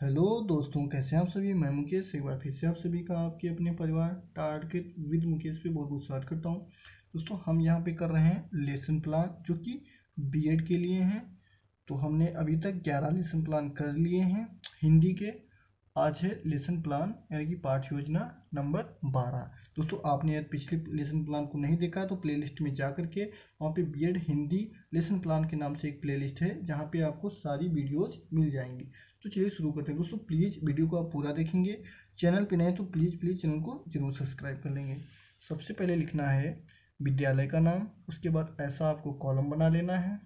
Hello दोस्तों, कैसे हैं आप सभी। मैं मुकेश एक बार फिर से आप सभी का आपके अपने परिवार टारगेट विद मुकेश पे बहुत बहुत स्वागत करता हूं। दोस्तों, हम यहाँ पे कर रहे हैं लेसन प्लान जो कि बीएड के लिए हैं। तो हमने अभी तक 11 लेसन प्लान कर लिए हैं हिंदी के। आज है लेसन प्लान यानी कि पाठ योजना नंबर 12। दोस्तों, आपने यदि पिछले लेसन प्लान को नहीं देखा तो प्लेलिस्ट में जा करके वहाँ पे बीएड हिंदी लेसन प्लान के नाम से एक प्लेलिस्ट है जहाँ पे आपको सारी वीडियोज़ मिल जाएंगी। तो चलिए शुरू करते हैं। दोस्तों, प्लीज़ वीडियो को आप पूरा देखेंगे। चैनल पे नए तो प्लीज़ चैनल को जरूर सब्सक्राइब कर लेंगे। सबसे पहले लिखना है विद्यालय का नाम, उसके बाद ऐसा आपको कॉलम बना लेना है,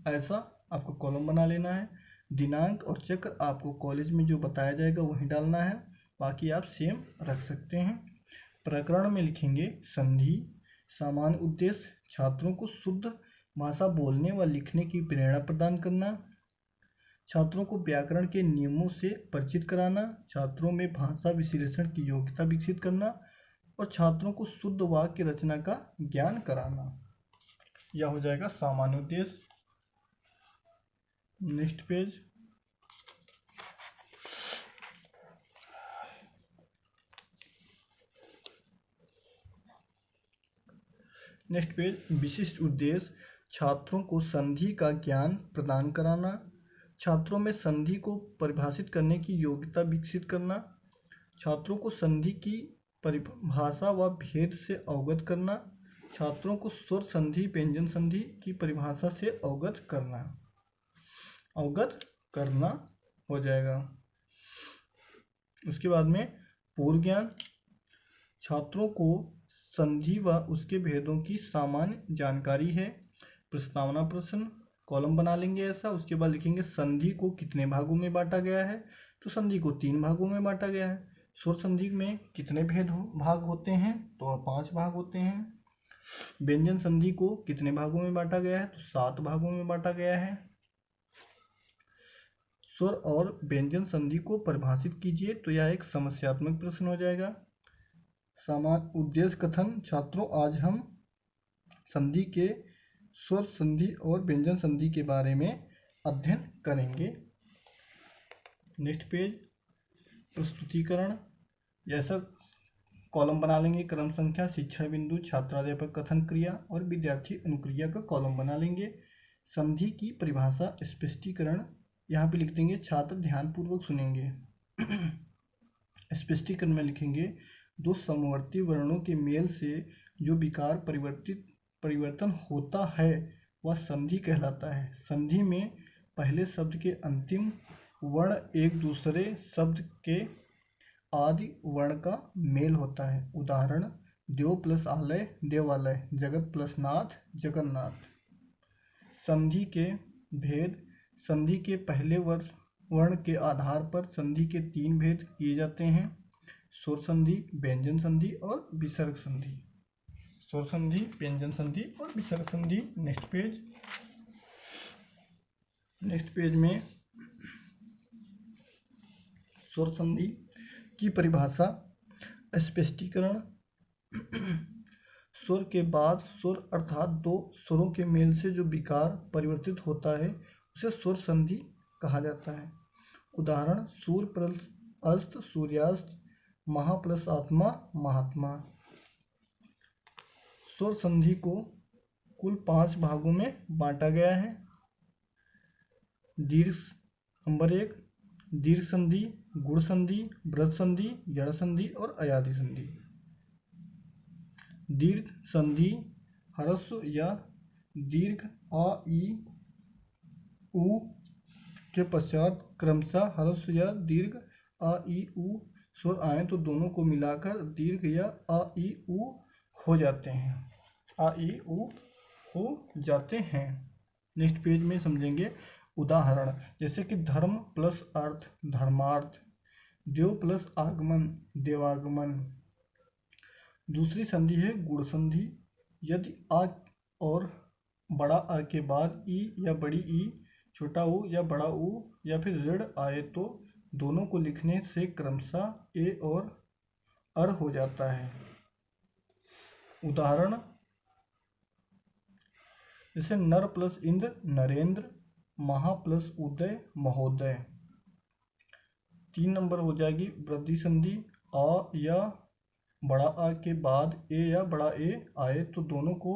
ऐसा आपको कॉलम बना लेना है। दिनांक और चक्र आपको कॉलेज में जो बताया जाएगा वही डालना है, बाकी आप सेम रख सकते हैं। प्रकरण में लिखेंगे संधि। सामान्य उद्देश्य छात्रों को शुद्ध भाषा बोलने व लिखने की प्रेरणा प्रदान करना, छात्रों को व्याकरण के नियमों से परिचित कराना, छात्रों में भाषा विश्लेषण की योग्यता विकसित करना और छात्रों को शुद्ध वाक्य रचना का ज्ञान कराना। यह हो जाएगा सामान्य उद्देश्य। Next page. नेक्स्ट पेज विशिष्ट उद्देश्य छात्रों को संधि का ज्ञान प्रदान कराना, छात्रों में संधि को परिभाषित करने की योग्यता विकसित करना, छात्रों को संधि की परिभाषा व भेद से अवगत करना, छात्रों को स्वर संधि व्यंजन संधि की परिभाषा से अवगत करना हो जाएगा। उसके बाद में पूर्व ज्ञान, छात्रों को संधि व उसके भेदों की सामान्य जानकारी है। प्रस्तावना प्रश्न, कॉलम बना लेंगे ऐसा। उसके बाद लिखेंगे संधि को कितने भागों में बांटा गया है, तो संधि को 3 भागों में बांटा गया है। स्वर संधि में कितने भाग होते हैं, तो 5 भाग होते हैं। व्यंजन संधि को कितने भागों में बांटा गया है, तो 7 भागों में बांटा गया है। स्वर और व्यंजन संधि को परिभाषित कीजिए, तो यह एक समस्यात्मक प्रश्न हो जाएगा। सामान्य उद्देश्य कथन, छात्रों आज हम संधि के स्वर संधि और व्यंजन संधि के बारे में अध्ययन करेंगे। नेक्स्ट पेज प्रस्तुतिकरण, जैसा कॉलम बना लेंगे। क्रम संख्या, शिक्षण बिंदु, छात्राध्यापक कथन क्रिया और विद्यार्थी अनुक्रिया का कॉलम बना लेंगे। संधि की परिभाषा स्पष्टीकरण, यहाँ पे लिख देंगे छात्र ध्यानपूर्वक सुनेंगे। स्पष्टीकरण में लिखेंगे दो समवर्ती वर्णों के मेल से जो विकार परिवर्तन होता है वह संधि कहलाता है। संधि में पहले शब्द के अंतिम वर्ण एक दूसरे शब्द के आदि वर्ण का मेल होता है। उदाहरण देव प्लस आलय देवालय, जगत प्लस नाथ जगन्नाथ। संधि के भेद, संधि के पहले वर्ण के आधार पर संधि के 3 भेद किए जाते हैं, स्वर संधि, व्यंजन संधि और विसर्ग संधि। स्वर संधि, व्यंजन संधि और विसर्ग संधि। नेक्स्ट पेज में स्वर संधि की परिभाषा स्पष्टीकरण, स्वर के बाद स्वर अर्थात 2 स्वरों के मेल से जो विकार परिवर्तित होता है उसे स्वर संधि कहा जाता है। उदाहरण सूर्य प्लस अस्त सूर्यास्त, महा प्लस आत्मा महात्मा। स्वर संधि को कुल 5 भागों में बांटा गया है। दीर्घ नंबर 1 दीर्घ संधि, गुण संधि, वृत्त संधि, जड़ संधि और अयादि संधि। दीर्घ संधि ह्रस्व या दीर्घ आ ई उ के पश्चात क्रमशः ह्रस्व या दीर्घ आ ई उ स्वर आए तो दोनों को मिलाकर दीर्घ या आ ई उ हो जाते हैं। नेक्स्ट पेज में समझेंगे उदाहरण, जैसे कि धर्म प्लस अर्थ धर्मार्थ, देव प्लस आगमन देवागमन। दूसरी संधि है गुण संधि। यदि आ और बड़ा आ के बाद ई या बड़ी ई, छोटा ऊ या बड़ा ऊ या फिर ऋण आए तो दोनों को लिखने से क्रमशः ए और अर हो जाता है। उदाहरण जैसे नर प्लस इंद्र नरेंद्र, महा प्लस उदय महोदय। 3 नंबर हो जाएगी वृद्धि संधि। अ या बड़ा आ के बाद ए या बड़ा ए आए तो दोनों को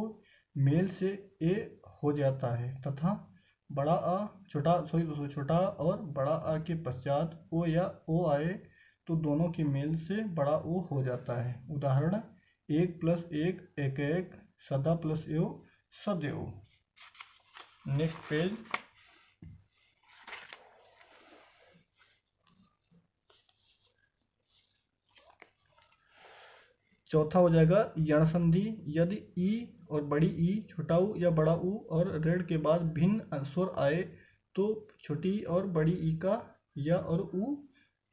मेल से ए हो जाता है, तथा बड़ा आ छोटा और बड़ा आ के पश्चात ओ या ओ आए तो दोनों के मेल से बड़ा ओ हो जाता है। उदाहरण 1 + 1 एक एक, सदा + एव सदैव। Next page. चौथा हो जाएगा यण संधि। यदि ई और बड़ी ई, छोटा ऊ या बड़ा ऊ और ऋण के बाद भिन्न स्वर आए तो छोटी ई और बड़ी ई का या और ऊ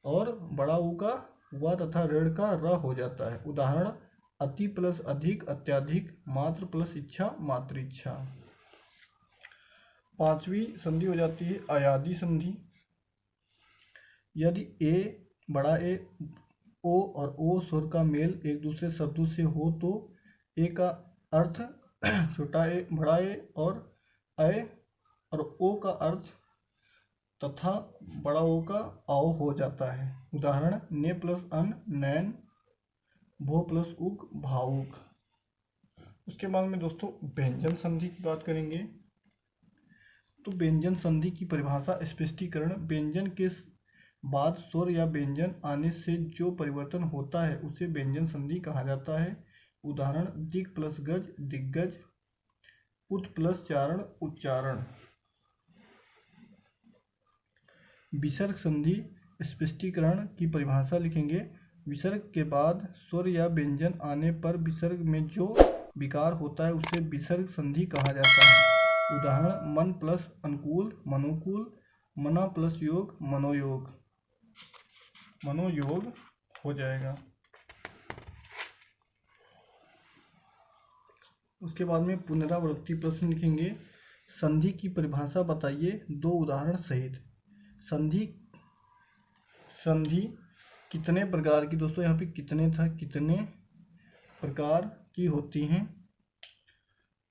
और बड़ा ऊ का व तथा ऋण का र हो जाता है। उदाहरण अति + अधिक अत्याधिक, मात्र + इच्छा मातृइच्छा। पांचवी संधि हो जाती है अयादी संधि। यदि ए, बड़ा ए, ओ और ओ स्वर का मेल एक दूसरे शब्दों से हो तो ए का अर्थ छोटा ए, बड़ा ए और अय और ओ का अर्थ तथा बड़ा ओ का आओ हो जाता है। उदाहरण ने + अन नैन, भो + उग भावुक। उसके बाद में दोस्तों व्यंजन संधि की बात करेंगे। तो व्यंजन संधि की परिभाषा स्पष्टीकरण। व्यंजन के बाद स्वर या व्यंजन आने से जो परिवर्तन होता है उसे व्यंजन संधि कहा जाता है। उदाहरण दिक् + गज दिग्गज, उत + चारण उच्चारण। विसर्ग संधि स्पष्टीकरण की परिभाषा लिखेंगे। विसर्ग के बाद स्वर या व्यंजन आने पर विसर्ग में जो विकार होता है उसे विसर्ग संधि कहा जाता है। उदाहरण मन + अनुकूल मनोकूल, मना + योग मनोयोग। मनोयोग हो जाएगा। उसके बाद में पुनरावृत्ति प्रश्न लिखेंगे। संधि की परिभाषा बताइए 2 उदाहरण सहित। संधि कितने प्रकार की, दोस्तों यहाँ पे कितने था, कितने प्रकार की होती हैं।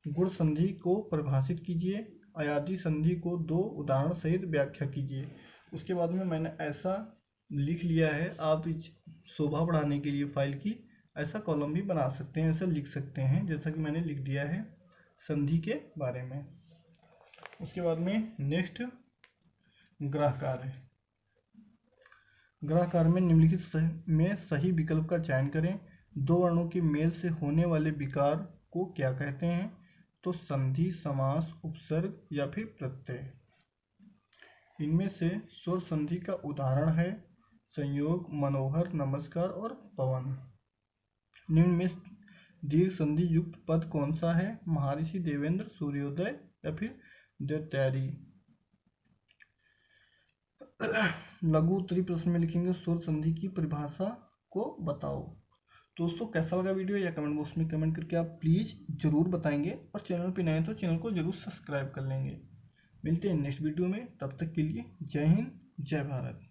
गुण संधि को परिभाषित कीजिए। अयादी संधि को 2 उदाहरण सहित व्याख्या कीजिए। उसके बाद में मैंने ऐसा लिख लिया है, आप शोभा बढ़ाने के लिए फाइल की ऐसा कॉलम भी बना सकते हैं, ऐसा लिख सकते हैं जैसा कि मैंने लिख दिया है संधि के बारे में। उसके बाद में नेक्स्ट ग्रह कार्य। ग्रह कार्य में निम्नलिखित में सही विकल्प का चयन करें। 2 वर्णों के मेल से होने वाले विकार को क्या कहते हैं? तो संधि, समास, उपसर्ग या फिर प्रत्यय। इनमें से स्वर संधि का उदाहरण है संयोग, मनोहर, नमस्कार और पवन। निम्न में दीर्घ संधि युक्त पद कौन सा है? महर्षि देवेंद्र, सूर्योदय या फिर दैत्यारी। लघु उत्तरी प्रश्न में लिखेंगे स्वर संधि की परिभाषा को बताओ। दोस्तों कैसा लगा वीडियो या कमेंट बॉक्स में कमेंट करके आप प्लीज़ ज़रूर बताएंगे, और चैनल पे नए हैं तो चैनल को ज़रूर सब्सक्राइब कर लेंगे। मिलते हैं नेक्स्ट वीडियो में, तब तक के लिए जय हिंद, जय भारत।